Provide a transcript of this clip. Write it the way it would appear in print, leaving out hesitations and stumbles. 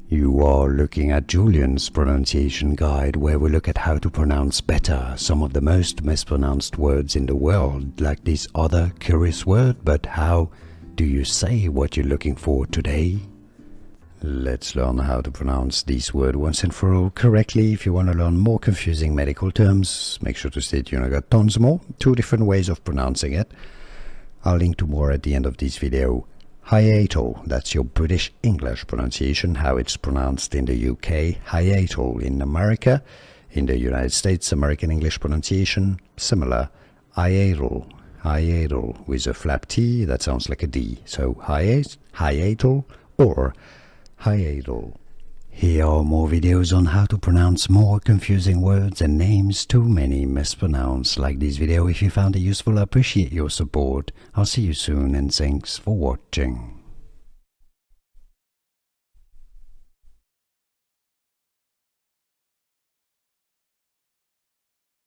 You are looking at Julian's pronunciation guide, where we look at how to pronounce better some of the most mispronounced words in the world, like this other curious word, but how do you say what you're looking for today? Let's learn how to pronounce this word once and for all correctly. If you want to learn more confusing medical terms, make sure to stay tuned. I got tons more, 2 different ways of pronouncing it. I'll link to more at the end of this video. Hiatal, that's your British English pronunciation, how it's pronounced in the UK. Hiatal in America. In the United States, American English pronunciation, similar. Hiatal, hiatal with a flap T, that sounds like a D. So hiatal or hiatal. Here are more videos on how to pronounce more confusing words and names too many mispronounced. Like this video if you found it useful. I appreciate your support. I'll see you soon and thanks for watching.